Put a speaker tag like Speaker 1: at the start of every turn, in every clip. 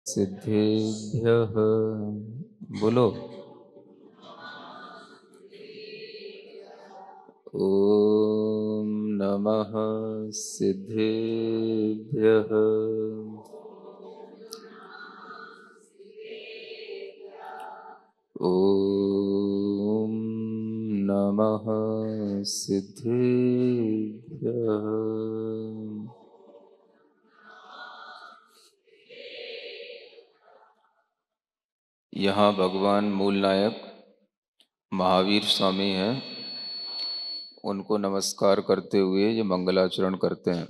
Speaker 1: सिद्धेभ्यः बोलो। ॐ नमः सिद्धेभ्यः। ॐ नमः सिद्धेभ्यः। यहाँ भगवान मूल नायक महावीर स्वामी हैं, उनको नमस्कार करते हुए ये मंगलाचरण करते हैं।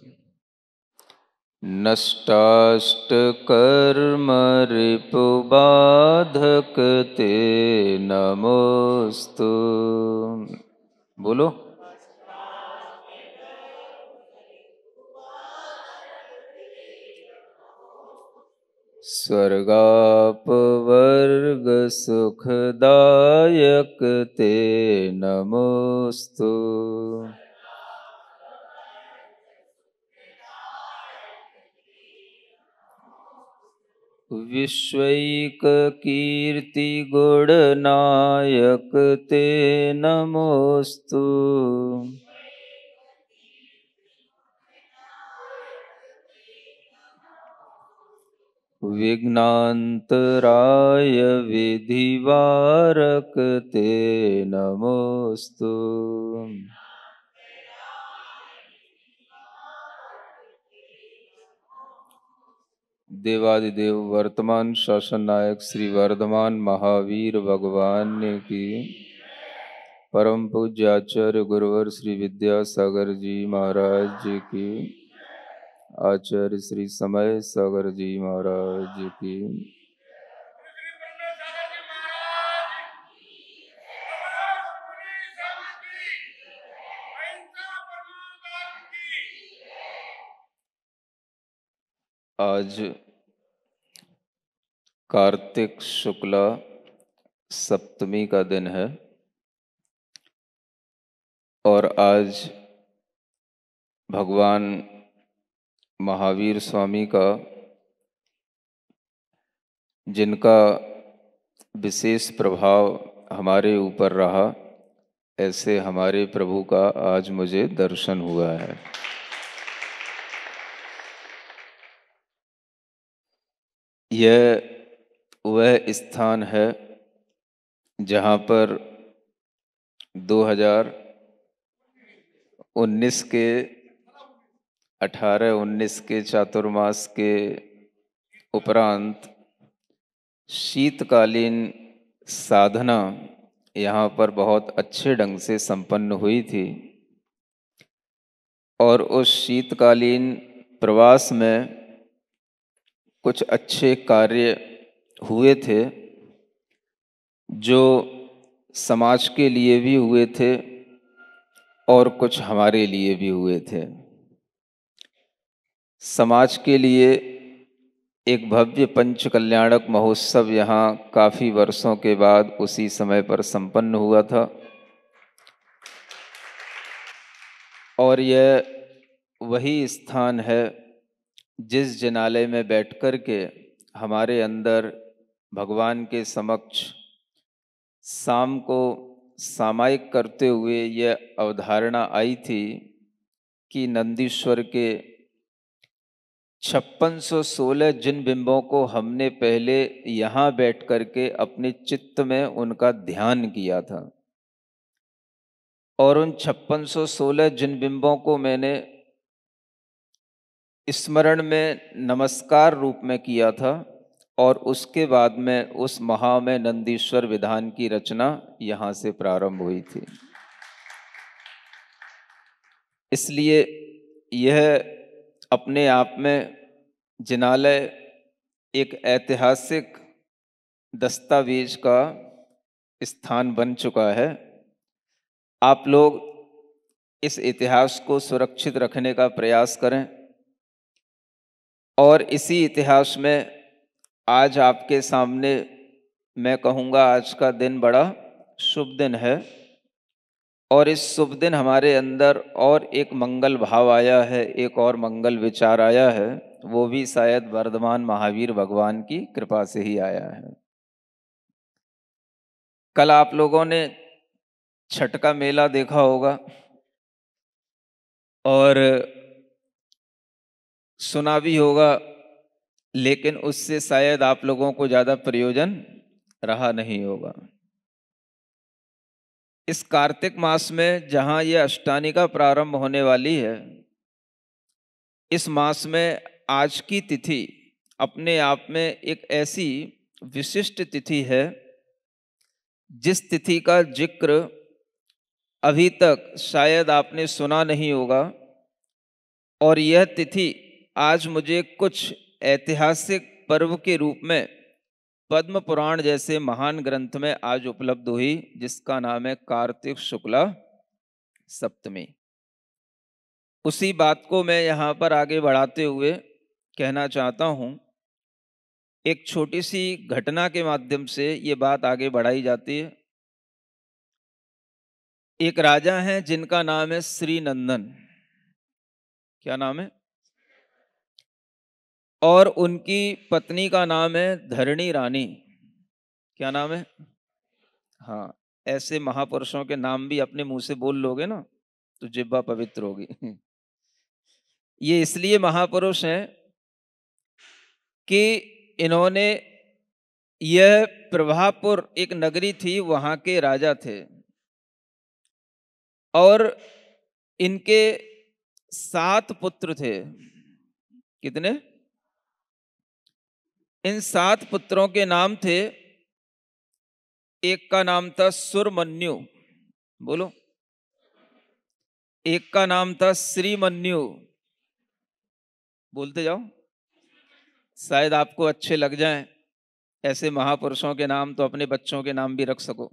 Speaker 1: नष्टाष्ट कर्म रिपुबाधक ते नमोस्तु। बोलो। स्वर्गापवर्ग सुखदायक ते नमोस्तु। विश्वैक कीर्ति गुणनायक ते नमोस्तु। विघ्नान्तराय विधिवारक ते नमोस्तु। देवादिदेव वर्तमान शासन नायक श्री वर्धमान महावीर भगवान की परम पूज्य आचार्य गुरुवर श्री विद्यासागर जी महाराज जी की, आचार्य श्री समय सागर जी महाराज जी की, आज कार्तिक शुक्ला सप्तमी का दिन है और आज भगवान महावीर स्वामी का, जिनका विशेष प्रभाव हमारे ऊपर रहा, ऐसे हमारे प्रभु का आज मुझे दर्शन हुआ है। यह वह स्थान है जहाँ पर 2019 के 18-19 के चातुर्मास के उपरांत शीतकालीन साधना यहाँ पर बहुत अच्छे ढंग से संपन्न हुई थी और उस शीतकालीन प्रवास में कुछ अच्छे कार्य हुए थे जो समाज के लिए भी हुए थे और कुछ हमारे लिए भी हुए थे। समाज के लिए एक भव्य पंच कल्याणक महोत्सव यहाँ काफ़ी वर्षों के बाद उसी समय पर संपन्न हुआ था और यह वही स्थान है जिस जिनालय में बैठकर के हमारे अंदर भगवान के समक्ष शाम को सामायिक करते हुए यह अवधारणा आई थी कि नंदीश्वर के 5616 जिन बिंबों को हमने पहले यहाँ बैठ करके अपने चित्त में उनका ध्यान किया था और उन 5616 जिन बिंबों को मैंने स्मरण में नमस्कार रूप में किया था और उसके बाद में उस महा में नंदीश्वर विधान की रचना यहाँ से प्रारंभ हुई थी। इसलिए यह अपने आप में जिनालय एक ऐतिहासिक दस्तावेज का स्थान बन चुका है। आप लोग इस इतिहास को सुरक्षित रखने का प्रयास करें और इसी इतिहास में आज आपके सामने मैं कहूँगा आज का दिन बड़ा शुभ दिन है और इस शुभ दिन हमारे अंदर और एक मंगल भाव आया है, एक और मंगल विचार आया है वो भी शायद वर्धमान महावीर भगवान की कृपा से ही आया है। कल आप लोगों ने छठ का मेला देखा होगा और सुना भी होगा, लेकिन उससे शायद आप लोगों को ज्यादा प्रयोजन रहा नहीं होगा। इस कार्तिक मास में जहां ये अष्टानिका प्रारंभ होने वाली है, इस मास में आज की तिथि अपने आप में एक ऐसी विशिष्ट तिथि है जिस तिथि का जिक्र अभी तक शायद आपने सुना नहीं होगा। और यह तिथि आज मुझे कुछ ऐतिहासिक पर्व के रूप में पद्म पुराण जैसे महान ग्रंथ में आज उपलब्ध हुई, जिसका नाम है कार्तिक शुक्ला सप्तमी। उसी बात को मैं यहाँ पर आगे बढ़ाते हुए कहना चाहता हूँ। एक छोटी सी घटना के माध्यम से ये बात आगे बढ़ाई जाती है। एक राजा हैं जिनका नाम है श्री नंदन। क्या नाम है? और उनकी पत्नी का नाम है धरणी रानी। क्या नाम है? हाँ, ऐसे महापुरुषों के नाम भी अपने मुंह से बोल लोगे ना तो जिह्वा पवित्र होगी। ये इसलिए महापुरुष हैं कि इन्होंने, यह प्रभापुर एक नगरी थी, वहां के राजा थे और इनके 7 पुत्र थे। कितने? इन 7 पुत्रों के नाम थे, एक का नाम था सुरमन्यु, बोलो। एक का नाम था श्रीमन्यु, बोलते जाओ, शायद आपको अच्छे लग जाएं। ऐसे महापुरुषों के नाम तो अपने बच्चों के नाम भी रख सको।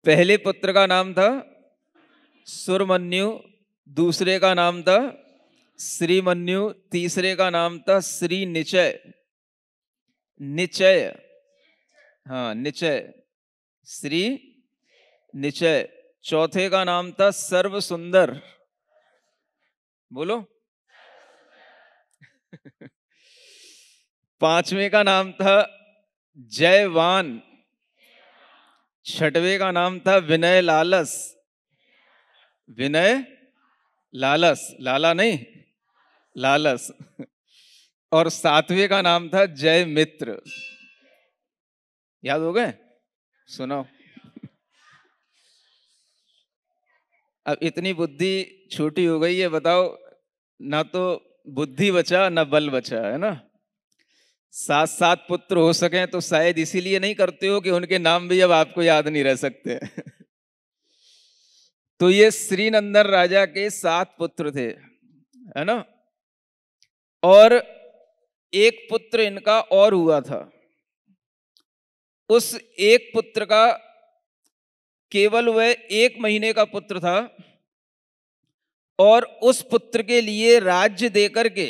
Speaker 1: पहले पुत्र का नाम था सुरमन्यु, दूसरे का नाम था श्रीमन्यु, तीसरे का नाम था श्री निचय। निचय, हाँ निचय, श्री निचय। चौथे का नाम था सर्व सुंदर, बोलो। पांचवें का नाम था जयवान। छठवें का नाम था विनय लालस। विनय लालस, लाला नहीं, लालस। और 7वें का नाम था जय मित्र। याद हो गए? सुनो, अब इतनी बुद्धि छोटी हो गई है, बताओ, ना तो बुद्धि बचा ना बल बचा, है ना। 7 पुत्र हो सके तो शायद इसीलिए नहीं करते हो कि उनके नाम भी अब आपको याद नहीं रह सकते। तो ये श्रीनंदन राजा के 7 पुत्र थे, है ना। और एक पुत्र इनका और हुआ था। उस एक पुत्र का, केवल वह 1 महीने का पुत्र था, और उस पुत्र के लिए राज्य देकर के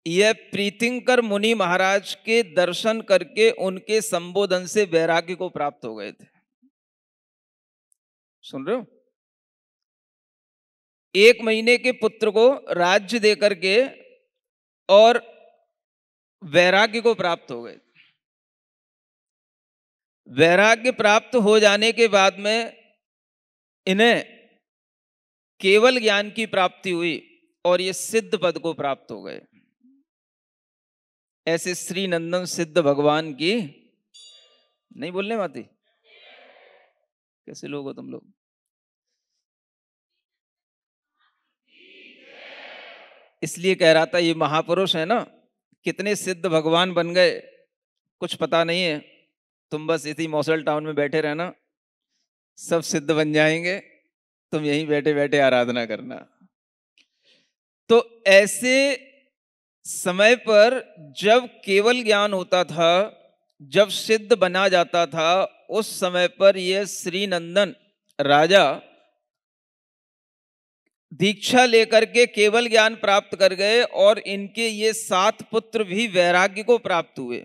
Speaker 1: यह प्रीतिंकर मुनि महाराज के दर्शन करके उनके संबोधन से वैराग्य को प्राप्त हो गए थे। सुन रहे हो? 1 महीने के पुत्र को राज्य देकर के और वैराग्य को प्राप्त हो गए। वैराग्य प्राप्त हो जाने के बाद में इन्हें केवल ज्ञान की प्राप्ति हुई और ये सिद्ध पद को प्राप्त हो गए। ऐसे श्री नंदन सिद्ध भगवान की, नहीं बोलने माती, कैसे लोग हो तुम लोग। इसलिए कह रहा था ये महापुरुष है ना, कितने सिद्ध भगवान बन गए कुछ पता नहीं है। तुम बस इसी मौसल टाउन में बैठे रहना, सब सिद्ध बन जाएंगे, तुम यहीं बैठे बैठे आराधना करना। तो ऐसे समय पर जब केवल ज्ञान होता था, जब सिद्ध बना जाता था, उस समय पर यह श्रीनंदन राजा दीक्षा लेकर के केवल ज्ञान प्राप्त कर गए और इनके ये 7 पुत्र भी वैराग्य को प्राप्त हुए।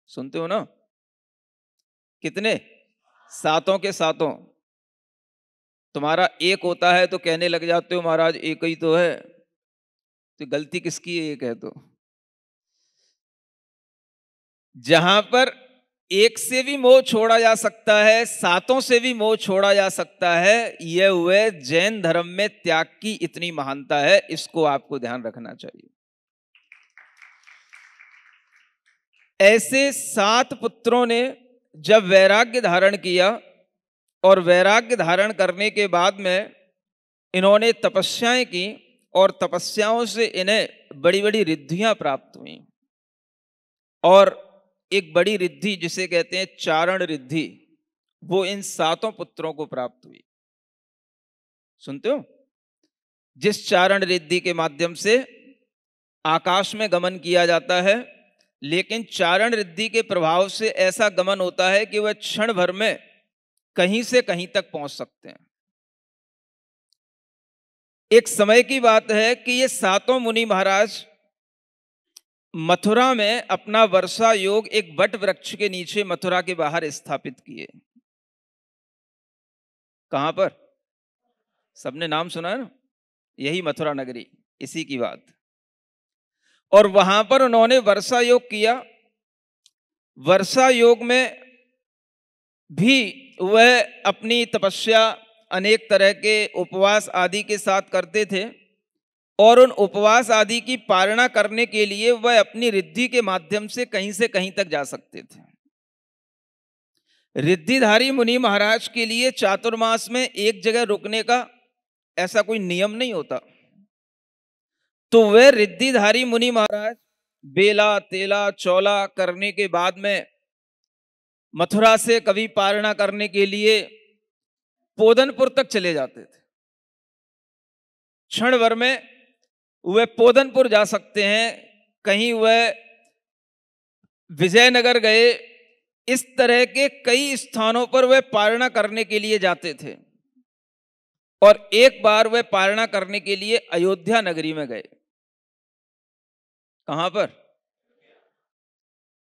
Speaker 1: सुनते हो ना? कितने? 7 के 7। तुम्हारा एक होता है तो कहने लग जाते हो महाराज एक ही तो है, तो गलती किसकी है एक है तो। जहां पर एक से भी मोह छोड़ा जा सकता है, सातों से भी मोह छोड़ा जा सकता है, यह हुए जैन धर्म में त्याग की इतनी महानता है, इसको आपको ध्यान रखना चाहिए। ऐसे 7 पुत्रों ने जब वैराग्य धारण किया और वैराग्य धारण करने के बाद में इन्होंने तपस्याएं की और तपस्याओं से इन्हें बड़ी बड़ी रिद्धियां प्राप्त हुई। और एक बड़ी रिद्धि जिसे कहते हैं चारण रिद्धि, वो इन 7 पुत्रों को प्राप्त हुई। सुनते हो? जिस चारण रिद्धि के माध्यम से आकाश में गमन किया जाता है, लेकिन चारण रिद्धि के प्रभाव से ऐसा गमन होता है कि वह क्षण भर में कहीं से कहीं तक पहुंच सकते हैं। एक समय की बात है कि ये 7 मुनि महाराज मथुरा में अपना वर्षा योग एक वट वृक्ष के नीचे मथुरा के बाहर स्थापित किए। कहां पर? सबने नाम सुना है ना, यही मथुरा नगरी, इसी की बात। और वहां पर उन्होंने वर्षा योग किया। वर्षा योग में भी वह अपनी तपस्या अनेक तरह के उपवास आदि के साथ करते थे, और उन उपवास आदि की पालना करने के लिए वह अपनी रिद्धि के माध्यम से कहीं से कहीं तक जा सकते थे। रिद्धिधारी मुनि महाराज के लिए चातुर्मास में एक जगह रुकने का ऐसा कोई नियम नहीं होता। तो वे रिद्धिधारी मुनि महाराज बेला तेला चौला करने के बाद में मथुरा से कभी पालना करने के लिए पोदनपुर तक चले जाते थे। क्षण भर में वे पोदनपुर जा सकते हैं, कहीं वह विजयनगर गए, इस तरह के कई स्थानों पर वे पालना करने के लिए जाते थे। और एक बार वे पालना करने के लिए अयोध्या नगरी में गए। कहां पर?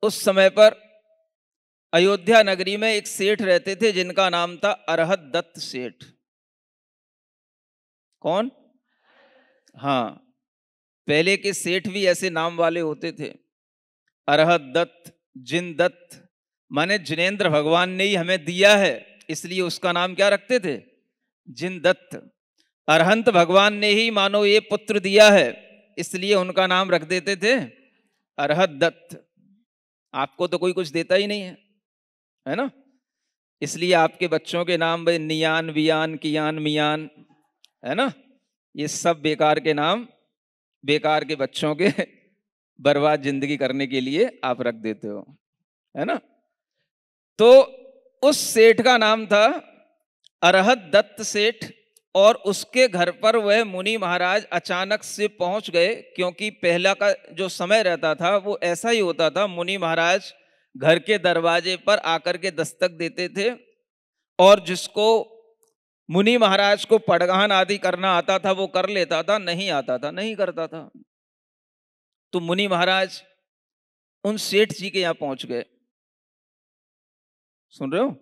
Speaker 1: उस समय पर अयोध्या नगरी में एक सेठ रहते थे जिनका नाम था अरहत दत्त सेठ। कौन? हाँ, पहले के सेठ भी ऐसे नाम वाले होते थे, अरहत दत्त, जिन दत्त, माने जिनेंद्र भगवान ने ही हमें दिया है, इसलिए उसका नाम क्या रखते थे? जिन दत्त। अरहंत भगवान ने ही मानो ये पुत्र दिया है, इसलिए उनका नाम रख देते थे अरहत दत्त। आपको तो कोई कुछ देता ही नहीं है ना, इसलिए आपके बच्चों के नाम भाई नियान वियान कियान मियान, है ना, ये सब बेकार के नाम, बेकार के बच्चों के बर्बाद जिंदगी करने के लिए आप रख देते हो, है ना। तो उस सेठ का नाम था अरहत दत्त सेठ, और उसके घर पर वह मुनि महाराज अचानक से पहुंच गए, क्योंकि पहला का जो समय रहता था वो ऐसा ही होता था, मुनि महाराज घर के दरवाजे पर आकर के दस्तक देते थे, और जिसको मुनि महाराज को पड़गान आदि करना आता था वो कर लेता था, नहीं आता था नहीं करता था। तो मुनि महाराज उन सेठ जी के यहां पहुंच गए। सुन रहे हो?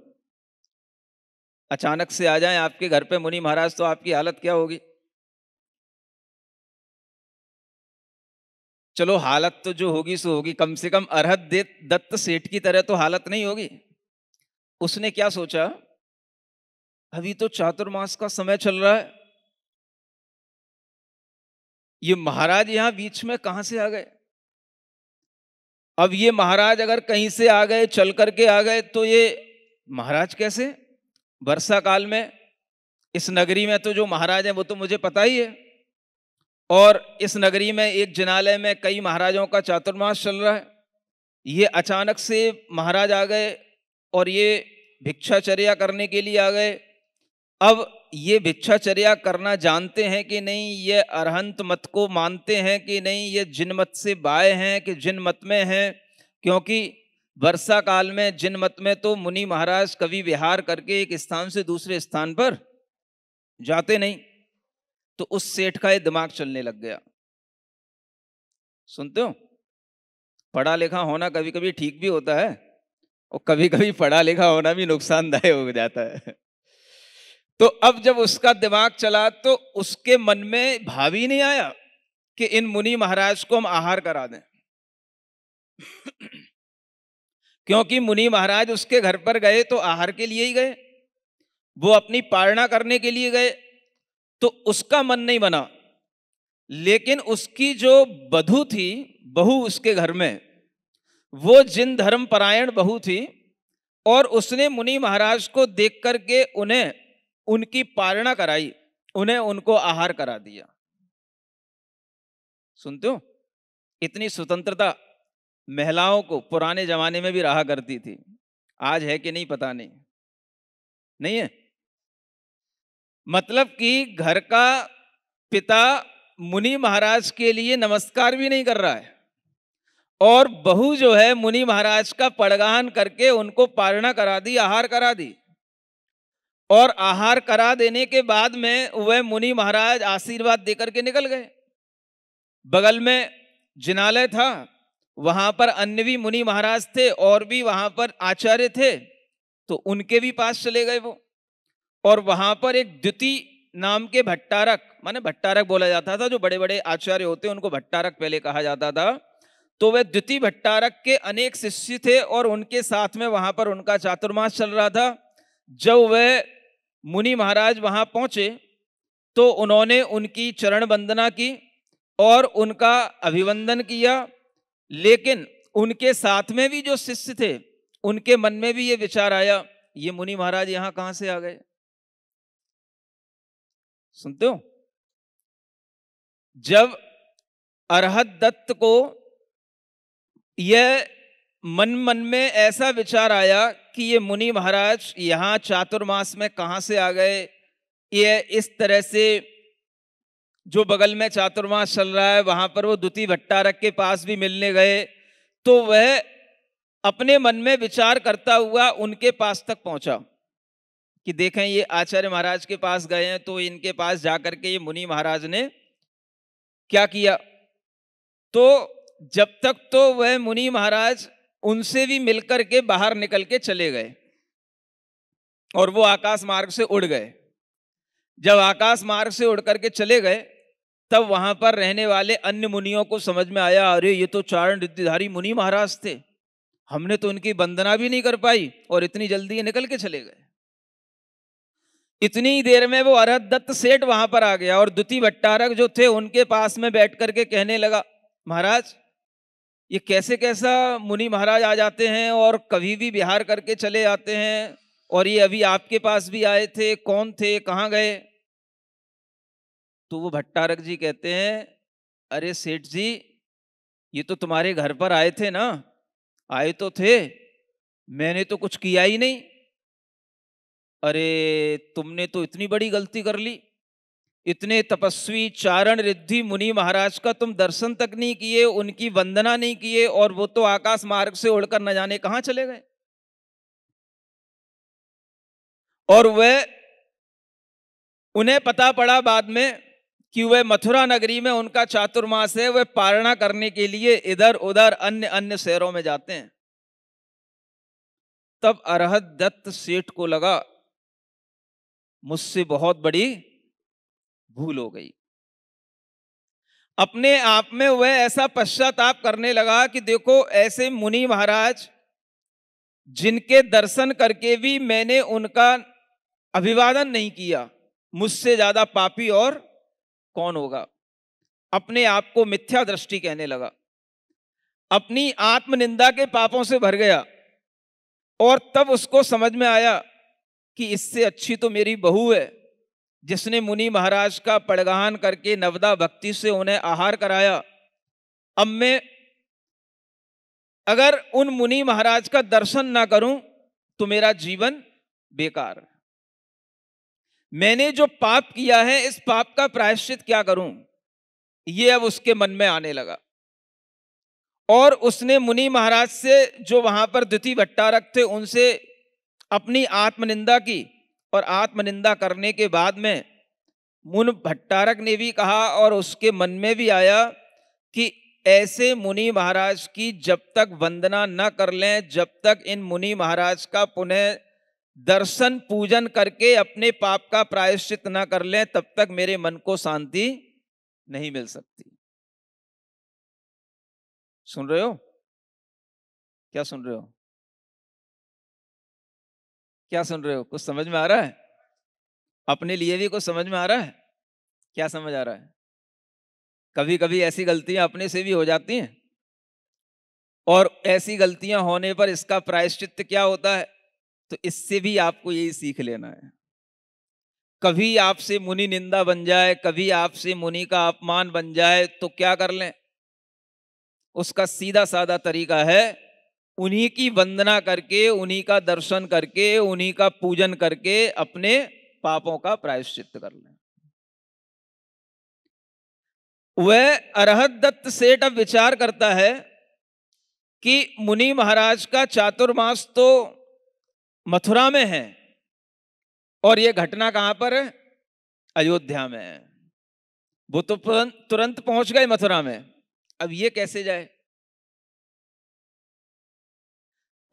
Speaker 1: अचानक से आ जाएं आपके घर पे मुनि महाराज तो आपकी हालत क्या होगी? चलो हालत तो जो होगी सो होगी, कम से कम अरहत दत्त सेठ की तरह तो हालत नहीं होगी। उसने क्या सोचा, अभी तो चातुर्मास का समय चल रहा है, ये महाराज यहां बीच में कहां से आ गए? अब ये महाराज अगर कहीं से आ गए, चल करके आ गए, तो ये महाराज कैसे? वर्षा काल में इस नगरी में तो जो महाराज हैं वो तो मुझे पता ही है, और इस नगरी में एक जिनालय में कई महाराजों का चातुर्मास चल रहा है, ये अचानक से महाराज आ गए और ये भिक्षाचर्या करने के लिए आ गए। अब ये भिक्षाचर्या करना जानते हैं कि नहीं, ये अरहंत मत को मानते हैं कि नहीं, ये जिन मत से बाए हैं कि जिन मत में हैं, क्योंकि वर्षा काल में जिन मत में तो मुनि महाराज कभी विहार करके एक स्थान से दूसरे स्थान पर जाते नहीं। तो उस सेठ का ये दिमाग चलने लग गया। सुनते हो, पढ़ा लिखा होना कभी कभी ठीक भी होता है, और कभी कभी पढ़ा लिखा होना भी नुकसानदायक हो जाता है। तो अब जब उसका दिमाग चला तो उसके मन में भाव ही नहीं आया कि इन मुनि महाराज को हम आहार करा दें। क्योंकि मुनि महाराज उसके घर पर गए तो आहार के लिए ही गए, वो अपनी पालना करने के लिए गए, तो उसका मन नहीं बना। लेकिन उसकी जो बधू थी, बहू उसके घर में, वो जिन धर्म परायण बहू थी, और उसने मुनि महाराज को देख करके उन्हें उनकी पालना कराई, उन्हें उनको आहार करा दिया। सुनते हो, इतनी स्वतंत्रता महिलाओं को पुराने जमाने में भी रहा करती थी। आज है कि नहीं पता नहीं, नहीं है। मतलब कि घर का पिता मुनि महाराज के लिए नमस्कार भी नहीं कर रहा है, और बहू जो है मुनि महाराज का पड़गान करके उनको पालना करा दी, आहार करा दी। और आहार करा देने के बाद में वह मुनि महाराज आशीर्वाद देकर के निकल गए। बगल में जिनालय था, वहां पर अन्य भी मुनि महाराज थे और भी वहां पर आचार्य थे, तो उनके भी पास चले गए वो। और वहां पर एक द्युति नाम के भट्टारक, माने भट्टारक बोला जाता था, जो बड़े बड़े आचार्य होते उनको भट्टारक पहले कहा जाता था, तो वह द्युति भट्टारक के अनेक शिष्य थे और उनके साथ में वहां पर उनका चातुर्मास चल रहा था। जब वह मुनि महाराज वहां पहुंचे तो उन्होंने उनकी चरण वंदना की और उनका अभिवंदन किया। लेकिन उनके साथ में भी जो शिष्य थे उनके मन में भी ये विचार आया, ये मुनि महाराज यहां कहां से आ गए। सुनते हो, जब अरहत दत्त को यह मन में ऐसा विचार आया कि ये मुनि महाराज यहाँ चातुर्मास में कहाँ से आ गए, ये इस तरह से जो बगल में चातुर्मास चल रहा है वहां पर वो द्युति भट्टारक के पास भी मिलने गए, तो वह अपने मन में विचार करता हुआ उनके पास तक पहुंचा कि देखें ये आचार्य महाराज के पास गए हैं, तो इनके पास जाकर के ये मुनि महाराज ने क्या किया। तो जब तक तो वह मुनि महाराज उनसे भी मिलकर के बाहर निकल के चले गए और वो आकाश मार्ग से उड़ गए। जब आकाश मार्ग से उड़ करके चले गए तब वहां पर रहने वाले अन्य मुनियों को समझ में आया, अरे ये तो चारण रिद्धिधारी मुनि महाराज थे, हमने तो उनकी वंदना भी नहीं कर पाई और इतनी जल्दी ये निकल के चले गए। इतनी देर में वो अरहत दत्त सेठ वहां पर आ गया और द्युति भट्टारक जो थे उनके पास में बैठ करके कहने लगा, महाराज ये कैसे कैसा मुनि महाराज आ जाते हैं और कभी भी विहार करके चले आते हैं, और ये अभी आपके पास भी आए थे, कौन थे, कहाँ गए। तो वो भट्टारक जी कहते हैं, अरे सेठ जी ये तो तुम्हारे घर पर आए थे ना, आए तो थे, मैंने तो कुछ किया ही नहीं। अरे तुमने तो इतनी बड़ी गलती कर ली, इतने तपस्वी चारण रिद्धि मुनि महाराज का तुम दर्शन तक नहीं किए, उनकी वंदना नहीं किए, और वो तो आकाश मार्ग से उड़कर न जाने कहां चले गए। और वह उन्हें पता पड़ा बाद में कि वह मथुरा नगरी में उनका चातुर्मास है, वह पालना करने के लिए इधर उधर अन्य अन्य शहरों में जाते हैं। तब अरहत दत्त सेठ को लगा मुझसे बहुत बड़ी भूल हो गई। अपने आप में वह ऐसा पश्चाताप करने लगा कि देखो ऐसे मुनि महाराज जिनके दर्शन करके भी मैंने उनका अभिवादन नहीं किया, मुझसे ज्यादा पापी और कौन होगा। अपने आप को मिथ्या दृष्टि कहने लगा, अपनी आत्मनिंदा के पापों से भर गया। और तब उसको समझ में आया कि इससे अच्छी तो मेरी बहू है, जिसने मुनि महाराज का पड़गान करके नवदा भक्ति से उन्हें आहार कराया। अब मैं अगर उन मुनि महाराज का दर्शन ना करूं तो मेरा जीवन बेकार है। मैंने जो पाप किया है इस पाप का प्रायश्चित क्या करूं, ये अब उसके मन में आने लगा। और उसने मुनि महाराज से, जो वहां पर द्युति भट्टारक थे, उनसे अपनी आत्मनिंदा की, और आत्मनिंदा करने के बाद में मुनि भट्टारक ने भी कहा और उसके मन में भी आया कि ऐसे मुनि महाराज की जब तक वंदना न कर लें, जब तक इन मुनि महाराज का पुनः दर्शन पूजन करके अपने पाप का प्रायश्चित ना कर लें तब तक मेरे मन को शांति नहीं मिल सकती। सुन रहे हो? क्या सुन रहे हो? क्या सुन रहे हो? कुछ समझ में आ रहा है? अपने लिए भी कुछ समझ में आ रहा है? क्या समझ आ रहा है? कभी कभी ऐसी गलतियां अपने से भी हो जाती हैं, और ऐसी गलतियां होने पर इसका प्रायश्चित क्या होता है, तो इससे भी आपको यही सीख लेना है। कभी आपसे मुनि निंदा बन जाए, कभी आपसे मुनि का अपमान बन जाए, तो क्या कर लें? उसका सीधा साधा तरीका है, उन्हीं की वंदना करके, उन्हीं का दर्शन करके, उन्हीं का पूजन करके अपने पापों का प्रायश्चित कर लें। वह अरहत दत्त सेठ अब विचार करता है कि मुनि महाराज का चातुर्मास तो मथुरा में है, और यह घटना कहां पर है? अयोध्या में है। वो तो तुरंत पहुंच गए मथुरा में, अब ये कैसे जाए?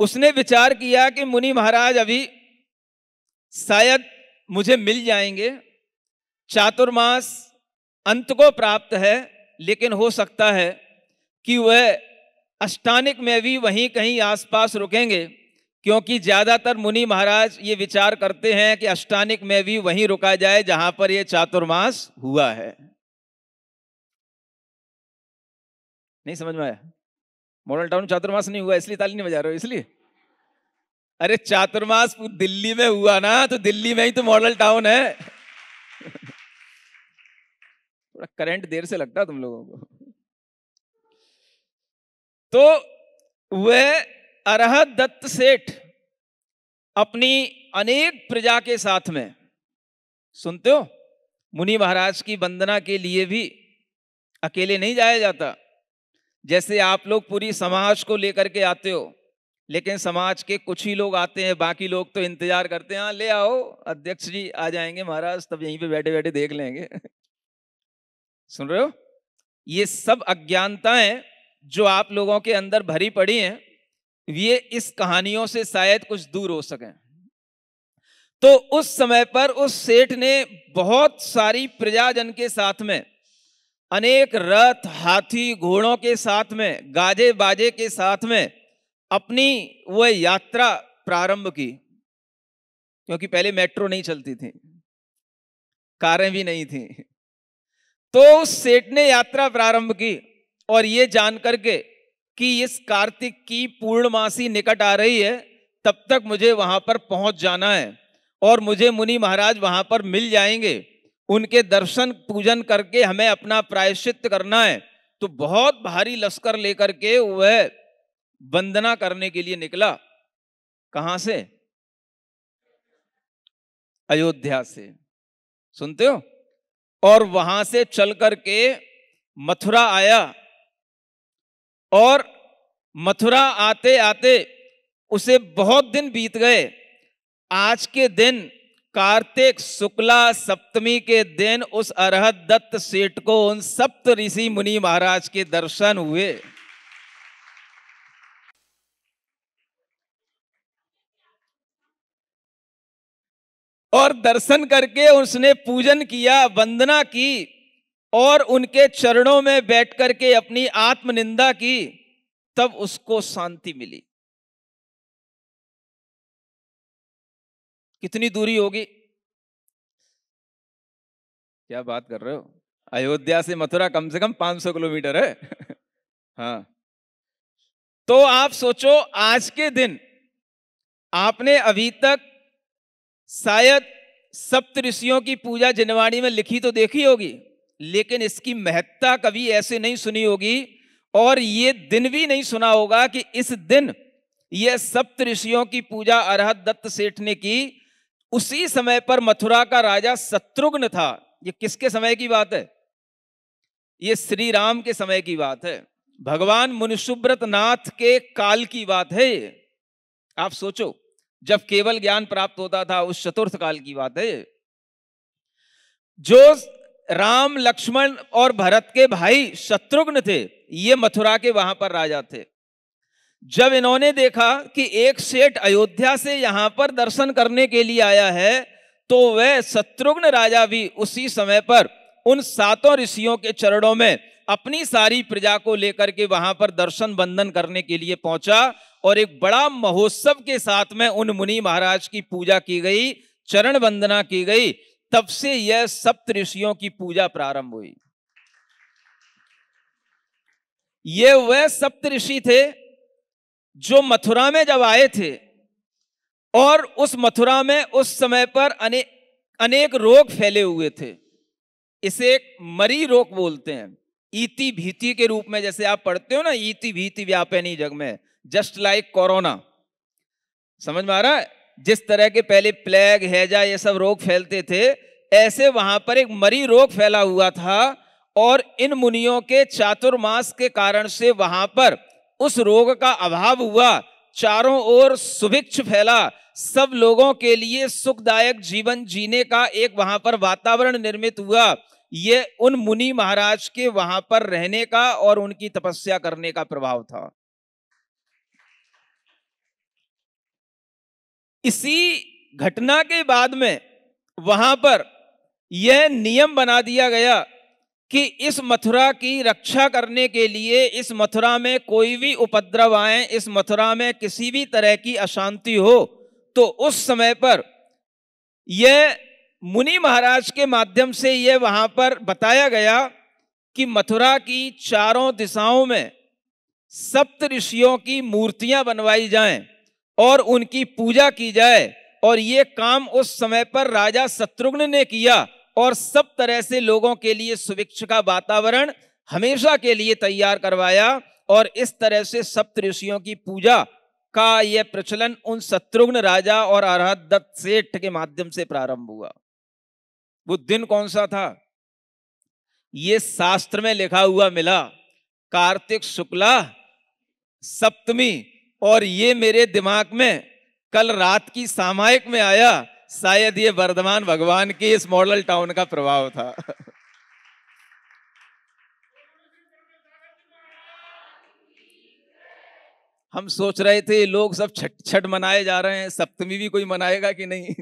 Speaker 1: उसने विचार किया कि मुनि महाराज अभी शायद मुझे मिल जाएंगे, चातुर्मास अंत को प्राप्त है, लेकिन हो सकता है कि वह अष्टानिक में भी वहीं कहीं आसपास रुकेंगे, क्योंकि ज्यादातर मुनि महाराज ये विचार करते हैं कि अष्टानिक में भी वहीं रुका जाए जहां पर यह चातुर्मास हुआ है। नहीं समझ में आया? मॉडल टाउन चातुर्मास नहीं हुआ इसलिए ताली नहीं बजा रहे हो? इसलिए अरे चातुर्मास दिल्ली में हुआ ना, तो दिल्ली में ही तो मॉडल टाउन है। थोड़ा करंट देर से लगता है तुम लोगों को। तो वह अरहत दत्त सेठ अपनी अनेक प्रजा के साथ में, सुनते हो, मुनि महाराज की वंदना के लिए भी अकेले नहीं जाया जाता। जैसे आप लोग पूरी समाज को लेकर के आते हो, लेकिन समाज के कुछ ही लोग आते हैं, बाकी लोग तो इंतजार करते हैं, हाँ ले आओ अध्यक्ष जी आ जाएंगे महाराज, तब यहीं पे बैठे बैठे देख लेंगे। सुन रहे हो? ये सब अज्ञानताएं जो आप लोगों के अंदर भरी पड़ी हैं, ये इस कहानियों से शायद कुछ दूर हो सके। तो उस समय पर उस सेठ ने बहुत सारी प्रजाजन के साथ में, अनेक रथ हाथी घोड़ों के साथ में, गाजे बाजे के साथ में अपनी वह यात्रा प्रारंभ की, क्योंकि पहले मेट्रो नहीं चलती थी, कारें भी नहीं थी। तो उस सेठ ने यात्रा प्रारंभ की, और ये जान करके कि इस कार्तिक की पूर्णमासी निकट आ रही है, तब तक मुझे वहां पर पहुंच जाना है, और मुझे मुनि महाराज वहां पर मिल जाएंगे, उनके दर्शन पूजन करके हमें अपना प्रायश्चित करना है। तो बहुत भारी लश्कर लेकर के वह वंदना करने के लिए निकला। कहां से? अयोध्या से, सुनते हो? और वहां से चल करके मथुरा आया, और मथुरा आते आते उसे बहुत दिन बीत गए। आज के दिन कार्तिक शुक्ला सप्तमी के दिन उस अरहत दत्त सेठ को उन सप्त ऋषि मुनि महाराज के दर्शन हुए। और दर्शन करके उसने पूजन किया, वंदना की, और उनके चरणों में बैठ करके अपनी आत्मनिंदा की, तब उसको शांति मिली। कितनी दूरी होगी? क्या बात कर रहे हो? अयोध्या से मथुरा कम से कम 500 किलोमीटर है। हाँ, तो आप सोचो, आज के दिन आपने अभी तक शायद सप्त ऋषियों की पूजा जिनवाणी में लिखी तो देखी होगी, लेकिन इसकी महत्ता कभी ऐसे नहीं सुनी होगी, और ये दिन भी नहीं सुना होगा कि इस दिन यह सप्त ऋषियों की पूजा अरहत दत्त सेठ ने की। उसी समय पर मथुरा का राजा शत्रुघ्न था। ये किसके समय की बात है? ये श्री राम के समय की बात है, भगवान मुनिसुब्रत नाथ के काल की बात है। आप सोचो, जब केवल ज्ञान प्राप्त होता था, उस चतुर्थ काल की बात है। जो राम लक्ष्मण और भरत के भाई शत्रुघ्न थे, ये मथुरा के वहां पर राजा थे।
Speaker 2: जब इन्होंने देखा कि एक सेठ अयोध्या से यहां पर दर्शन करने के लिए आया है, तो वह शत्रुघ्न राजा भी उसी समय पर उन 7 ऋषियों के चरणों में अपनी सारी प्रजा को लेकर के वहां पर दर्शन बंदन करने के लिए पहुंचा और एक बड़ा महोत्सव के साथ में उन मुनि महाराज की पूजा की गई, चरण वंदना की गई। तब से यह 7 ऋषियों की पूजा प्रारंभ हुई। ये वह 7 ऋषि थे जो मथुरा में जब आए थे और उस मथुरा में उस समय पर अनेक रोग फैले हुए थे। इसे एक मरी रोग बोलते हैं, इति भीति के रूप में, जैसे आप पढ़ते हो ना, इति भीति व्यापेनी जग में, जस्ट लाइक कोरोना। समझ में आ रहा है? जिस तरह के पहले प्लेग, हैजा, ये सब रोग फैलते थे, ऐसे वहां पर एक मरी रोग फैला हुआ था और इन मुनियों के चातुर्मास के कारण से वहां पर उस रोग का अभाव हुआ, चारों ओर सुभिक्ष फैला, सब लोगों के लिए सुखदायक जीवन जीने का एक वहां पर वातावरण निर्मित हुआ। ये उन मुनि महाराज के वहां पर रहने का और उनकी तपस्या करने का प्रभाव था। इसी घटना के बाद में वहां पर यह नियम बना दिया गया कि इस मथुरा की रक्षा करने के लिए, इस मथुरा में कोई भी उपद्रव आए, इस मथुरा में किसी भी तरह की अशांति हो, तो उस समय पर यह मुनि महाराज के माध्यम से यह वहां पर बताया गया कि मथुरा की चारों दिशाओं में 7 ऋषियों की मूर्तियां बनवाई जाएं और उनकी पूजा की जाए। और ये काम उस समय पर राजा शत्रुघ्न ने किया और सब तरह से लोगों के लिए सुभिक्ष का वातावरण हमेशा के लिए तैयार करवाया। और इस तरह से 7 ऋषियों की पूजा का यह प्रचलन उन शत्रुघ्न राजा और अरहत दत्त सेठ के माध्यम से प्रारंभ हुआ। वो दिन कौन सा था? ये शास्त्र में लिखा हुआ मिला, कार्तिक शुक्ला सप्तमी, और ये मेरे दिमाग में कल रात की सामायिक में आया। शायद ये वर्धमान भगवान के इस मॉडल टाउन का प्रभाव था। हम सोच रहे थे लोग सब छठ मनाए जा रहे हैं, सप्तमी भी कोई मनाएगा कि नहीं।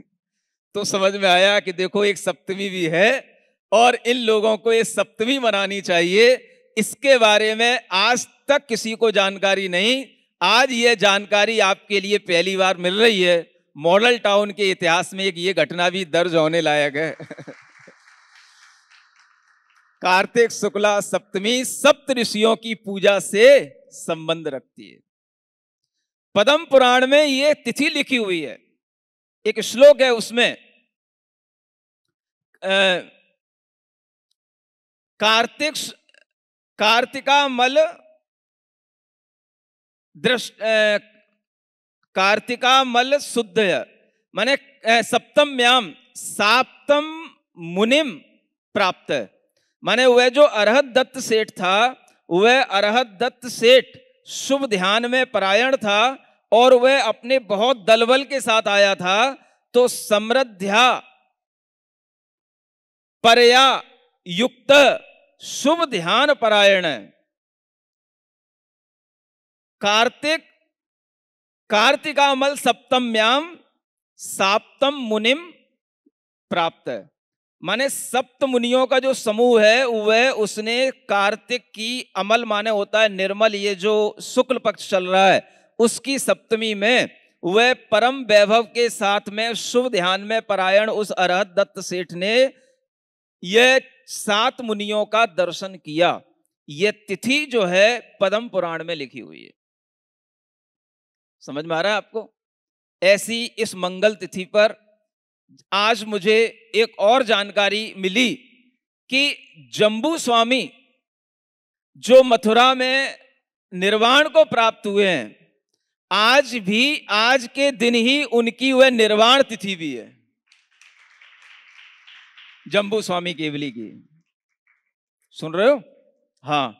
Speaker 2: तो समझ में आया कि देखो एक सप्तमी भी है और इन लोगों को ये सप्तमी मनानी चाहिए। इसके बारे में आज तक किसी को जानकारी नहीं। आज ये जानकारी आपके लिए पहली बार मिल रही है। मॉडल टाउन के इतिहास में एक ये घटना भी दर्ज होने लायक है। कार्तिक शुक्ला सप्तमी 7 ऋषियों की पूजा से संबंध रखती है। पद्म पुराण में ये तिथि लिखी हुई है। एक श्लोक है उसमें, कार्तिका मल शुद्ध, माने सप्तम्याम साप्तम मुनिम प्राप्त। माने वह जो अरहत दत्त सेठ था, वह अरहत दत्त सेठ शुभ ध्यान में परायण था और वह अपने बहुत दलबल के साथ आया था। तो समृद्ध्या परया युक्त शुभ ध्यान परायण कार्तिकामल सप्तम्याम साप्तम मुनिम प्राप्त। माने 7 मुनियों का जो समूह है वह उसने कार्तिक की अमल माने होता है निर्मल, ये जो शुक्ल पक्ष चल रहा है उसकी सप्तमी में वह परम वैभव के साथ में शुभ ध्यान में परायण उस अरहत दत्त सेठ ने यह 7 मुनियों का दर्शन किया। यह तिथि जो है पद्म पुराण में लिखी हुई है। समझ में आ रहा है आपको? ऐसी इस मंगल तिथि पर आज मुझे एक और जानकारी मिली कि जम्बू स्वामी जो मथुरा में निर्वाण को प्राप्त हुए हैं, आज भी आज के दिन ही उनकी वह निर्वाण तिथि भी है, जम्बू स्वामी केवली की। सुन रहे हो? हाँ,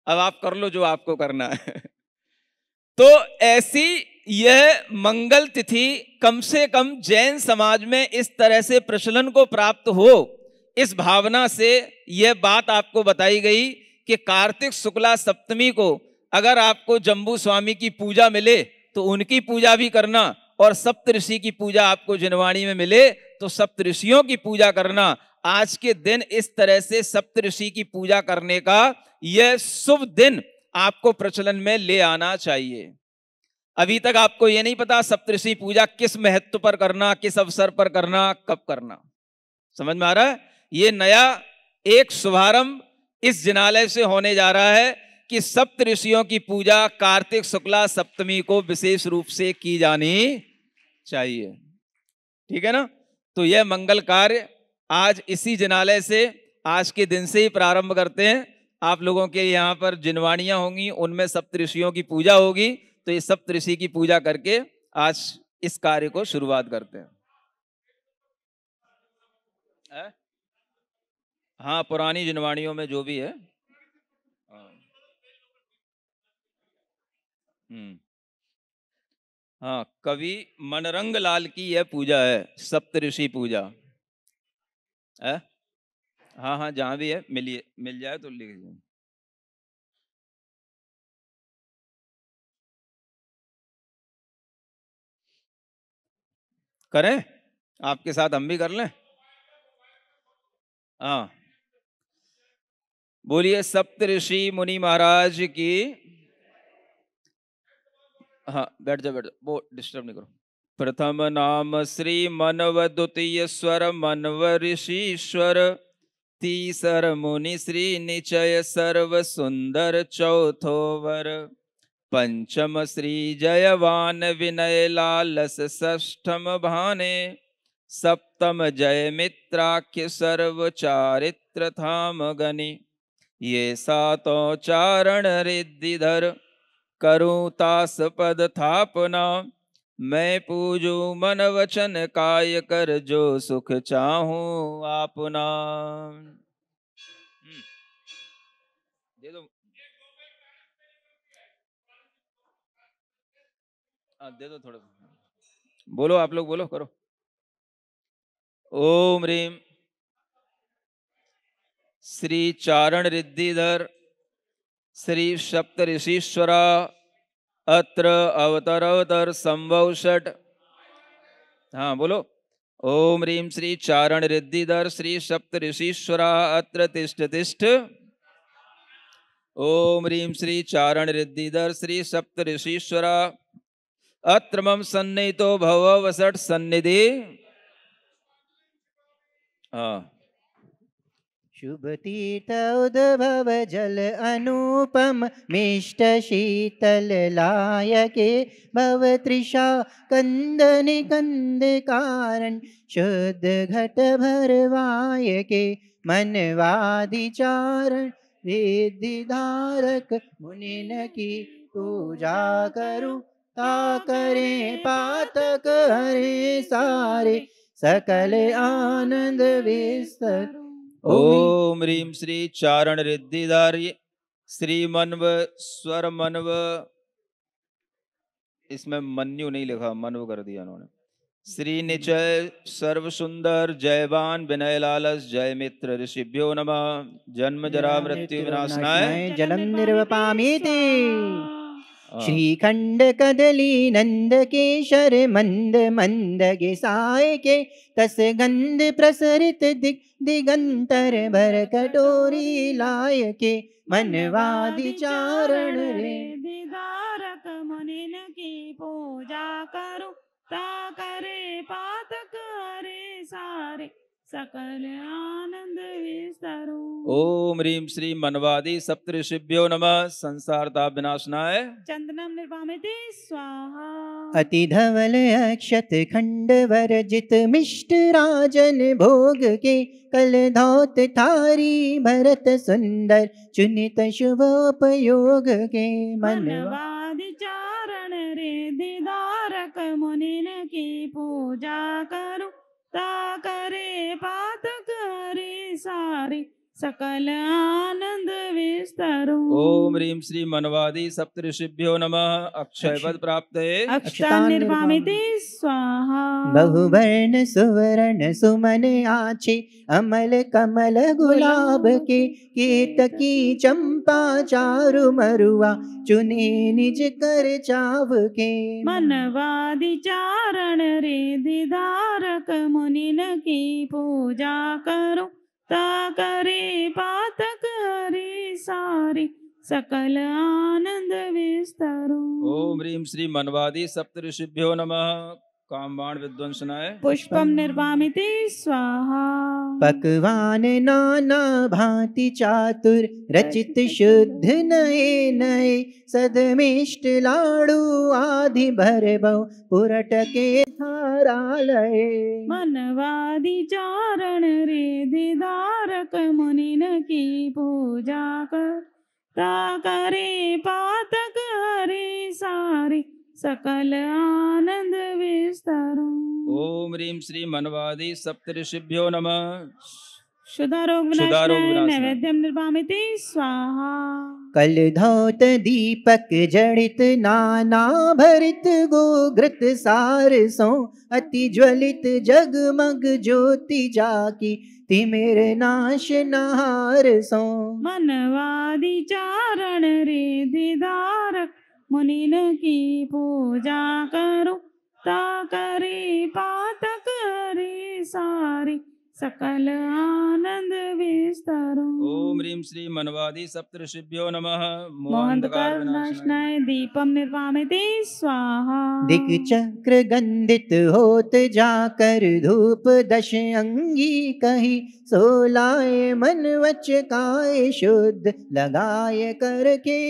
Speaker 2: अब आप कर लो जो आपको करना है। तो ऐसी यह मंगल तिथि कम से कम जैन समाज में इस तरह से प्रचलन को प्राप्त हो, इस भावना से यह बात आपको बताई गई कि कार्तिक शुक्ला सप्तमी को अगर आपको जम्बू स्वामी की पूजा मिले तो उनकी पूजा भी करना, और सप्तऋषि की पूजा आपको जिनवाणी में मिले तो सप्तऋषियों की पूजा करना। आज के दिन इस तरह से सप्तऋषि की पूजा करने का यह शुभ दिन आपको प्रचलन में ले आना चाहिए। अभी तक आपको यह नहीं पता सप्तऋषि पूजा किस महत्व पर करना, किस अवसर पर करना, कब करना। समझ में आ रहा है? ये नया एक शुभारंभ इस जिनालय से होने जा रहा है कि सप्तऋषियों की पूजा कार्तिक शुक्ला सप्तमी को विशेष रूप से की जानी चाहिए। ठीक है ना? तो यह मंगल कार्य आज इसी जिनालय से आज के दिन से ही प्रारंभ करते हैं। आप लोगों के यहाँ पर जिनवाणियां होंगी, उनमें सप्तऋषियों की पूजा होगी, तो ये सप्तऋषि की पूजा करके आज इस कार्य को शुरुआत करते हैं। हाँ, पुरानी जिनवाणियों में जो भी है। हाँ, कवि मनरंग लाल की यह पूजा है, सप्तऋषि पूजा है। हाँ हाँ, जहां भी है मिल जाए तो लिख दीजिए। करें, आपके साथ हम भी कर लें। हाँ, बोलिए सप्तऋषि मुनि महाराज की। हाँ, बैठ जा, वो डिस्टर्ब नहीं करो। प्रथम नाम श्री मनव, द्वितीय स्वर मनव ऋषीश्वर, तीसर मुनि श्री निचय सर्व सुंदर, चौथो वर पंचम श्री जयवान विनय लालस, षष्ठम भाने, सप्तम जय मित्राख्य सर्व चारित्र धाम गनि। ये सातों चारण रिद्धिधर, करूं तास पद थापना, मैं पूजू मन वचन काय कर, जो सुख चाहूं आपना। दे दो, दे दो थोड़ा। बोलो, आप लोग बोलो, करो। ओम ह्रीम श्री चारण रिद्धिधर श्री सप्तऋषीश्वरा अत्र अवतर संभव षट। हाँ बोलो। ओम ह्रीम श्री चारण रिद्धिधर श्री सप्तऋषीश्वरा अत्र तिष्ठ तिष्ठ। ओम ह्रीम श्री चारण रिद्धिधर श्री सप्तऋषीश्वरा अत्र मम सन्निहितो भव वसट सन्निधि। हाँ,
Speaker 3: शुभ तीर्थ उद्भव जल अनुपम, मिष्ट शीतल लायके, भव तृषा कंदन कंद कारण, शुद्ध घट भरवायके, मनवादिचारण रिद्धि धारक, मुनिन की पूजा करूं ता करे पातक हरे सारे, सकल आनंद विस्तर।
Speaker 2: ओम ह्रीम श्री चारण रिद्धिधर श्री मनव स्वर मनव, इसमें मन्यु नहीं लिखा, मनव कर दिया उन्होंने। श्री निचय सर्व सुंदर जयवान विनय लालस, जय मित्र ऋषिभ्यो नमः। जन्म जरा मृत्यु विनाशनाय
Speaker 3: जलम निर्वपामीति। श्रीखंड कदली नंद केशर मंद मंद गिसाय के, तस गंध प्रसरित दिग दिगंतर भर कटोरी लाय के, मनवादि चारण रे
Speaker 4: दिदारक, मुनिन की पूजा करूं ता करे पातक हरे सारे, सकल आनंद विस्तरू।
Speaker 2: ओम ह्रीम श्री मनवादि सप्तऋषिभ्यो नमः। संसार ताप विनाशनाय
Speaker 4: चंदनम निर्वामिते स्वाहा।
Speaker 3: अति धवल अक्षत खंड वर्जित, मिष्ट राजन भोग के, कल धौत थारी भरत सुंदर, चुनित शुभोपयोग के,
Speaker 4: मनवादि चारण रिद्धिधारक, मुनिन की पूजा करूं ता करे पातक हरे सारे, सकल आनंद विस्तरो।
Speaker 2: ओम ह्रीं श्री मनवादि सप्तऋषिभ्यो नमः। अक्षय पद प्राप्त
Speaker 4: अक्षतान् निर्वामिते स्वाहा।
Speaker 3: बहुवर्ण सुवर्ण सुमन आछे अमल कमल गुलाब के केतकी चंपा चारु मरुआ चुने निज कर चाव के।
Speaker 4: मनवादि चारण रिद्धि धारक मुनिन की पूजा करो ता करे पातक हरि सारी सकल आनंद विस्तरो।
Speaker 2: ओम ह्रीं श्री मनवादि सप्तऋषिभ्यो नमः। कामबाण विध्वंसनाय
Speaker 4: पुष्पम निर्वामिते स्वाहा।
Speaker 3: पकवान नाना भांति चातुर रचित शुद्ध नए नए सदमिष्ट लाडू आदि भर बहु पुरट के थारालय।
Speaker 4: मनवादि चारण रिद्धि धारक मुनिन की पूजा कर ता करे पातक हरि सारी सकल आनंद विस्तरो।
Speaker 2: ओम ह्रीं श्री मनवादि सप्तऋषिभ्यो नमः।
Speaker 4: शुद्धारोग विनाशनाय नैवेद्यम निर्वामिते स्वाहा।
Speaker 3: कल धौत दीपक जड़ित नाना भरित गोघृत सार सो अति ज्वलित जगमग ज्योति जाकी तिमिर नाश नहार सो।
Speaker 4: मनवादि चारण रिद्धि धारक मुनिन की पूजा करो ता करे पातक हरि सारी सकल आनंद विस्तरो।
Speaker 2: ओम ह्रीं श्री मनवादि सप्तऋषिभ्यो नमः।
Speaker 4: मोहंधकार विनाशनाय दीपम निर्वामिते स्वाहा।
Speaker 3: दिक चक्र गंधित होत जाकर धूप दश अंगी कही सोलाए मन वच काय शुद्ध लगाए कर के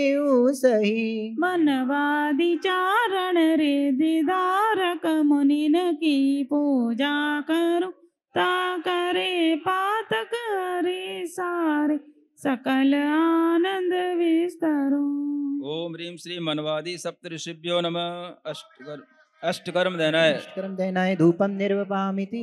Speaker 3: सही।
Speaker 4: मनवादि चारण रिद्धि धारक मुनिन की पूजा करो ता करे पातक हरि सारे सकल आनंद विस्तरो।
Speaker 2: ओम ह्रीं श्री मनवादि सप्तऋषिभ्यो नमः। अष्टकर्म देनाय
Speaker 3: कर्म देनाय धूपम निर्वपामिति।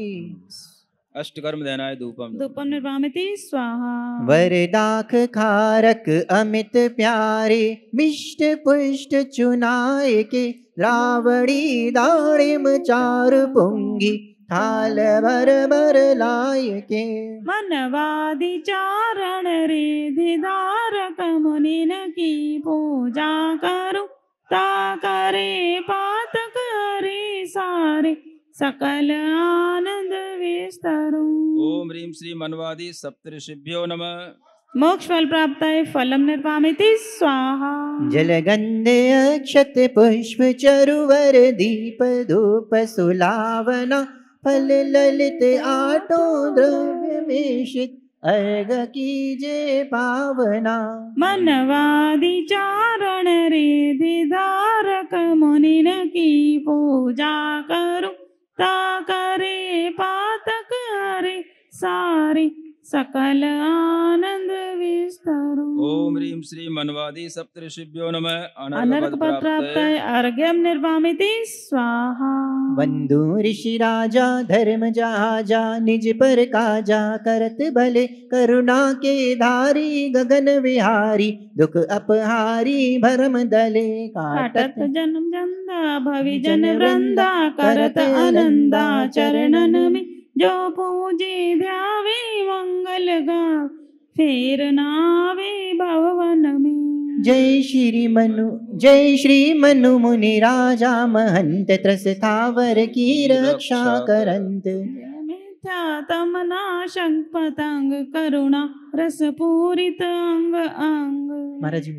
Speaker 2: अष्टकर्म देनाय धूपम
Speaker 4: धूपम निर्वामिते स्वाहा।
Speaker 3: वरदाख खारक अमित प्यारे मिष्ट पुष्ट चुनाए के रावड़ी दाड़िम चारु पुंगी थाल भर भर लाय के।
Speaker 4: मनवादि चारण रिद्धि धारक मुनिन की पूजा करो ता करे पातक हरि सारे सकल आनंद विस्तरो।
Speaker 2: ओम ह्रीं श्री मनवादि सप्तऋषिभ्यो नमः।
Speaker 4: मोक्ष फल प्राप्त है फलम निर्वामिति स्वाहा।
Speaker 3: जलगंध अक्षत पुष्प चरुवर दीप धूप सुलावना फल ललित आटो द्रव्य मिश्रित अर्घ कीजे पावना।
Speaker 4: मनवादि चारण रिद्धि धारक मुनिन की पूजा करो ता करे पातक हरि सारी सकल आनंद विस्तरो।
Speaker 2: ओम ह्रीं श्री मनवादि सप्तऋषिभ्यो नमः।
Speaker 4: अनर्क पद प्राप्त है अर्घ्यम निर्वामिति स्वाहा।
Speaker 3: बंधु ऋषि राजा धर्म जहाजा निज पर काजा करत भले करुणा के धारी गगन विहारी दुख अपहारी भरम दले
Speaker 4: काटत जन्म जंदा भवि जन वृंदा करत आनंदा चरणन में जो पूजे ध्यावे मंगल गा फेर नावे भवन में।
Speaker 3: जय श्री मनु मुनि राजा महंत त्रस थावर की रक्षा करंत।
Speaker 4: मिथ्या तमनाशक पतंग करुणा रस पूरित अंग अंग।
Speaker 3: महाराज जी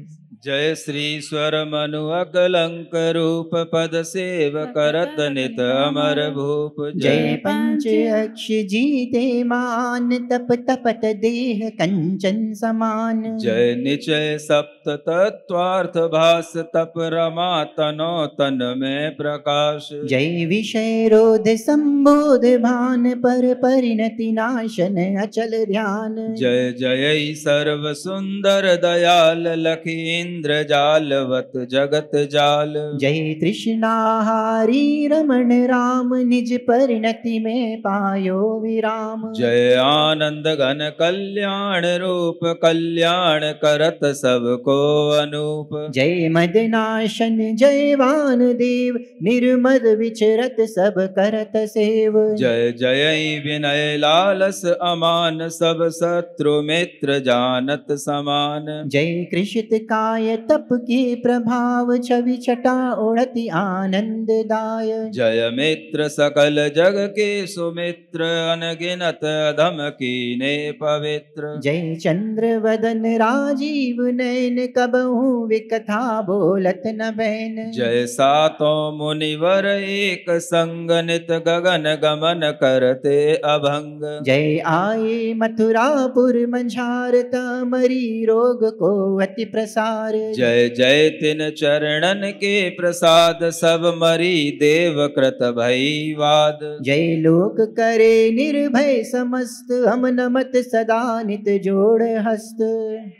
Speaker 2: जय श्रीश्वर मनु अकलंक रूप पद सेव करत नित अमर भूप।
Speaker 3: जय पंच अक्ष जीते मान तप तपत देह कंचन समान।
Speaker 2: जय निचय सप्त तत्वार्थ भास तप रमा तनो तन में प्रकाश।
Speaker 3: जय विषय रोध संबोध भान पर परिणति नाशन अचल ध्यान।
Speaker 2: जय जय सर्व सुंदर दयाल
Speaker 1: लखी इंद्र जालवत जगत जाल।
Speaker 3: जय तृष्णाहारी रमण राम, निज परिणति में पायो विराम।
Speaker 1: जय आनंद घन कल्याण रूप, कल्याण करत सबको अनूप।
Speaker 3: जय मदनाशन जय वानदेव, निर्मद विचरत सब करत सेव।
Speaker 1: जय जय विनय लालस अमान, सब शत्रु मित्र जानत समान।
Speaker 3: जय कृषित काय तप के प्रभाव, छवि छटा ओढ़ति आनंद दाय।
Speaker 1: जय मित्र सकल जग के सुमित्र, अनगिनत अधम कीने पवित्र।
Speaker 3: जय चंद्र वदन राजीव नयन, कबहू विकथा बोलत न बैन।
Speaker 1: जय सातों मुनिवर एक संग, नित गगन गमन करते अभंग।
Speaker 3: जय आए मथुरापुर मंझार, तमरी रोग को अति प्रसार।
Speaker 1: जय जय तिन चरणन के प्रसाद, सब मरी देव कृत भई वाद।
Speaker 3: जय लोक करे निर्भय समस्त, हम नमत सदा नित जोड़ हस्त।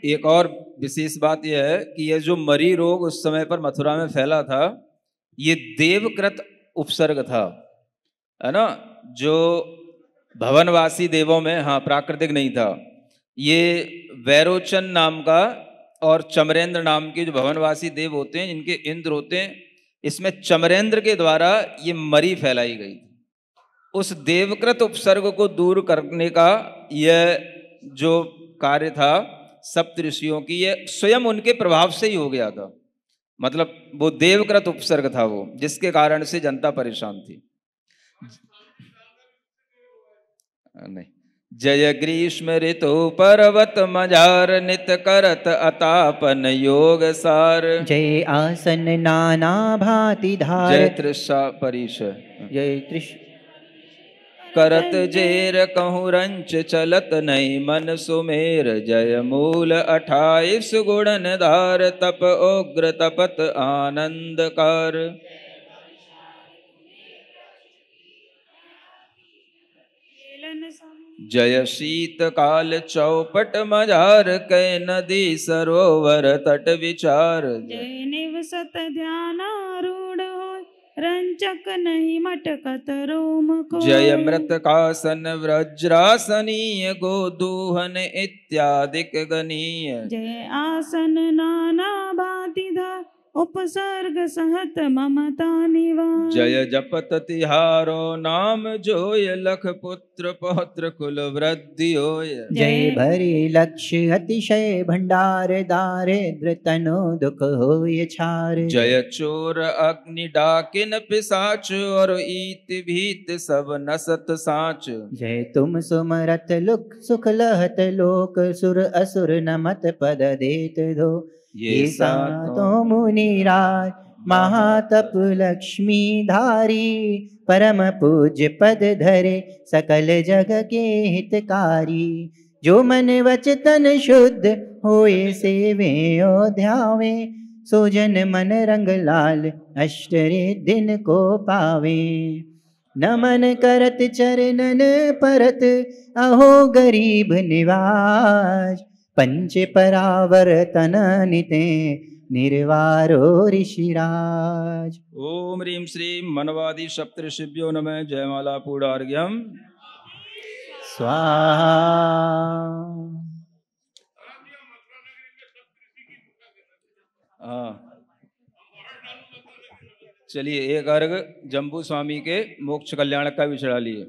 Speaker 1: एक और विशेष बात यह है कि यह जो मरी रोग उस समय पर मथुरा में फैला था, ये देवकृत उपसर्ग था, है ना। जो भवनवासी देवों में, हाँ, प्राकृतिक नहीं था। ये वैरोचन नाम का और चमरेंद्र नाम के जो भवनवासी देव होते हैं, इनके इंद्र होते हैं, इसमें चमरेंद्र के द्वारा ये मरी फैलाई गई। उस देवकृत उपसर्ग को दूर करने का यह जो कार्य था सप्त ऋषियों की, यह स्वयं उनके प्रभाव से ही हो गया था। मतलब वो देवकृत उपसर्ग था वो, जिसके कारण से जनता परेशान थी। नहीं। जय ग्रीष्म ऋतु पर्वत मजार, नित करत अतापन योग सार।
Speaker 3: जय आसन नाना भांति धार।
Speaker 1: जय तृषा परिश।
Speaker 3: जय तृष
Speaker 1: करत जेर कहूँ रंच, चलत नहीं मन सुमेर। जय मूल 28 गुणन धार, तप उग्र तपत आनंदकार। जय शीत काल चौपट मजार, कै नदी सरोवर तट विचार।
Speaker 4: जय निवसत ध्यानारूढ़ होय, रंचक नहीं मटकत रोम को।
Speaker 1: जय मृत कासन वज्रासनीय, गोदूहन इत्यादिक गनीय।
Speaker 4: जय आसन नाना भांति धार, उपसर्ग सहत ममता निवार।
Speaker 1: जय जपत तिहारो नाम जोय, लख पुत्र पौत्र कुल वृद्धि होय।
Speaker 3: जय भरी लक्ष्य अतिशय भंडार, दारिद्र तनो दुख होय छार।
Speaker 1: जय चोर अग्नि डाकिन पिसाच, और ईत भीत सब नसत साच।
Speaker 3: जय तुम सुमरत लुक सुख लहत लोक, सुर असुर नमत पद देत दो। ये सातों मुनिराज महातप लक्ष्मी धारी, परम पूज्य पद धरे सकल जग के हितकारी। जो मन वच तन शुद्ध होए सेवे ओ ध्यावे, सो जन मन रंग लाल अष्टरे दिन को पावे। नमन करत चरणन परत, अहो गरीब निवाज। पंच परावर्तन निते निर्वारो ऋषिराज।
Speaker 1: ओम ह्रीं श्रीं मनवादि सप्त ऋषिभ्यो नमः। जयमाला पूर्णार्घ्यम
Speaker 3: स्वाहा।
Speaker 1: हाँ, चलिए एक अर्घ जम्बू स्वामी के मोक्ष कल्याण का भी चढ़ा लिए।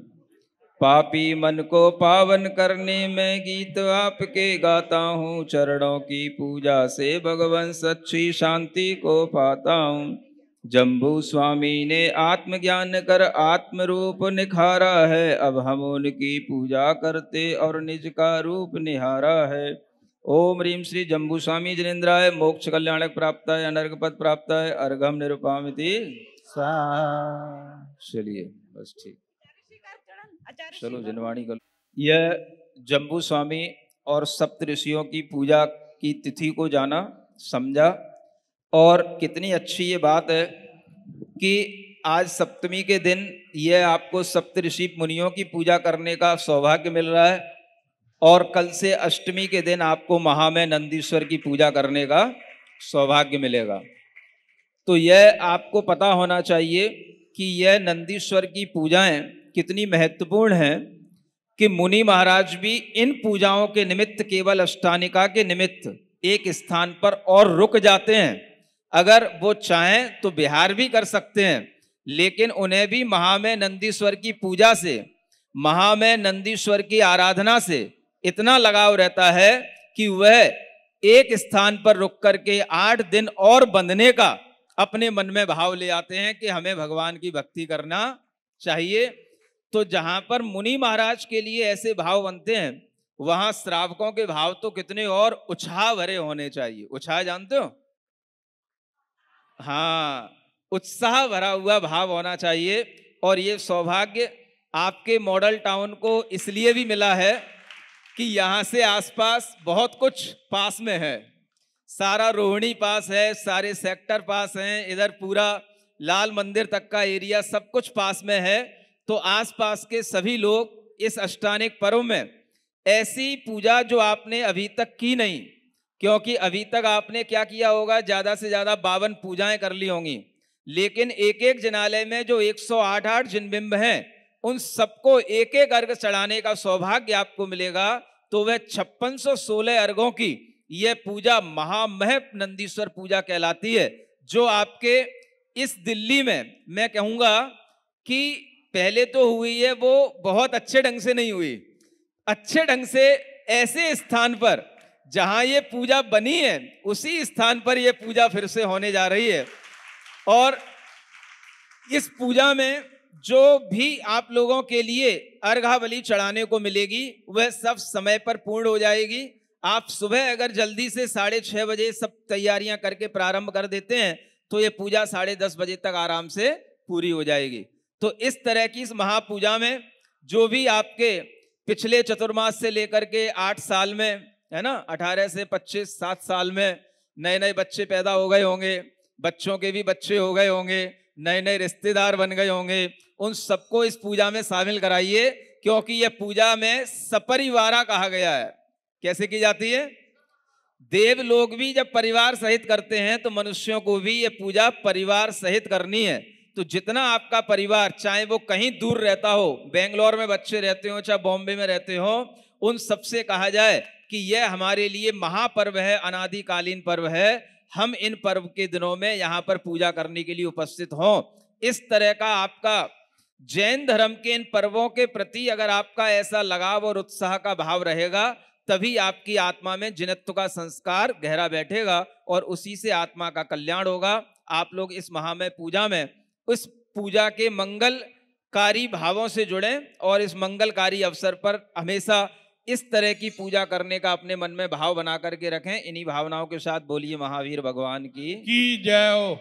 Speaker 1: पापी मन को पावन करने में गीत आपके गाता हूँ, चरणों की पूजा से भगवान सच्ची शांति को पाता हूँ। जम्बू स्वामी ने आत्मज्ञान कर आत्म रूप निखारा है, अब हम उनकी पूजा करते और निज का रूप निहारा है। ओम ह्रीं श्री जम्बू स्वामी जिनेन्द्राय मोक्ष कल्याणक प्राप्ताय, अनर्घ पद प्राप्ताय, अर्घम निरुपामिति
Speaker 3: स्वाहा।
Speaker 1: चलिए बस ठीक, चलो जनवाणी कर। यह जम्बू स्वामी और सप्त ऋषियों की पूजा की तिथि को जाना, समझा, और कितनी अच्छी ये बात है कि आज सप्तमी के दिन यह आपको सप्त ऋषि मुनियों की पूजा करने का सौभाग्य मिल रहा है।
Speaker 2: और कल से अष्टमी के दिन आपको महामय नंदीश्वर की पूजा करने का सौभाग्य मिलेगा। तो यह आपको पता होना चाहिए कि यह नंदीश्वर की पूजाएं कितनी महत्वपूर्ण हैं कि मुनि महाराज भी इन पूजाओं के निमित्त केवल अष्टानिका के निमित्त एक स्थान पर और रुक जाते हैं। अगर वो चाहें तो विहार भी कर सकते हैं, लेकिन उन्हें भी महामय नंदीश्वर की पूजा से, महामय नंदीश्वर की आराधना से इतना लगाव रहता है कि वह एक स्थान पर रुक करके 8 दिन और बंधने का अपने मन में भाव ले आते हैं कि हमें भगवान की भक्ति करना चाहिए। तो जहां पर मुनि महाराज के लिए ऐसे भाव बनते हैं, वहां श्रावकों के भाव तो कितने और उत्साह भरे होने चाहिए। उत्साह जानते हो? हाँ, उत्साह भरा हुआ भाव होना चाहिए। और ये सौभाग्य आपके मॉडल टाउन को इसलिए भी मिला है कि यहाँ से आसपास बहुत कुछ पास में है। सारा रोहिणी पास है, सारे सेक्टर पास हैं, इधर पूरा लाल मंदिर तक का एरिया सब कुछ पास में है। तो आसपास के सभी लोग इस अष्टानिक पर्व में ऐसी पूजा जो आपने अभी तक की नहीं, क्योंकि अभी तक आपने क्या किया होगा, ज़्यादा से ज़्यादा 52 पूजाएं कर ली होंगी, लेकिन एक एक जिनालय में जो 108 जिनबिंब हैं उन सबको एक एक अर्घ चढ़ाने का सौभाग्य आपको मिलेगा। तो वह 5616 अर्घों की यह पूजा महामह नंदीश्वर पूजा कहलाती है, जो आपके इस दिल्ली में मैं कहूँगा कि पहले तो हुई है, वो बहुत अच्छे ढंग से नहीं हुई। अच्छे ढंग से ऐसे स्थान पर जहां ये पूजा बनी है उसी स्थान पर यह पूजा फिर से होने जा रही है। और इस पूजा में जो भी आप लोगों के लिए अर्घावली चढ़ाने को मिलेगी वह सब समय पर पूर्ण हो जाएगी। आप सुबह अगर जल्दी से 6:30 बजे सब तैयारियां करके प्रारंभ कर देते हैं तो ये पूजा 10:30 बजे तक आराम से पूरी हो जाएगी। तो इस तरह की इस महापूजा में जो भी आपके पिछले चतुर्मास से लेकर के 8 साल में, है ना, 18 से 25 7 साल में नए नए बच्चे पैदा हो गए होंगे, बच्चों के भी बच्चे हो गए होंगे, नए नए रिश्तेदार बन गए होंगे, उन सबको इस पूजा में शामिल कराइए, क्योंकि यह पूजा में सपरिवारा कहा गया है। कैसे की जाती है? देव लोग भी जब परिवार सहित करते हैं तो मनुष्यों को भी यह पूजा परिवार सहित करनी है। तो जितना आपका परिवार, चाहे वो कहीं दूर रहता हो, बेंगलोर में बच्चे रहते हो चाहे बॉम्बे में रहते हो, उन सबसे कहा जाए कि यह हमारे लिए महापर्व है, अनादिकालीन पर्व है। हम इन पर्व के दिनों में यहाँ पर पूजा करने के लिए उपस्थित हों। इस तरह का आपका जैन धर्म के इन पर्वों के प्रति अगर आपका ऐसा लगाव और उत्साह का भाव रहेगा, तभी आपकी आत्मा में जिनत्व का संस्कार गहरा बैठेगा और उसी से आत्मा का कल्याण होगा। आप लोग इस महामय पूजा में उस पूजा के मंगलकारी भावों से जुड़ें और इस मंगलकारी अवसर पर हमेशा इस तरह की पूजा करने का अपने मन में भाव बना करके रखें। इन्हीं भावनाओं के साथ बोलिए महावीर भगवान की
Speaker 5: जय हो।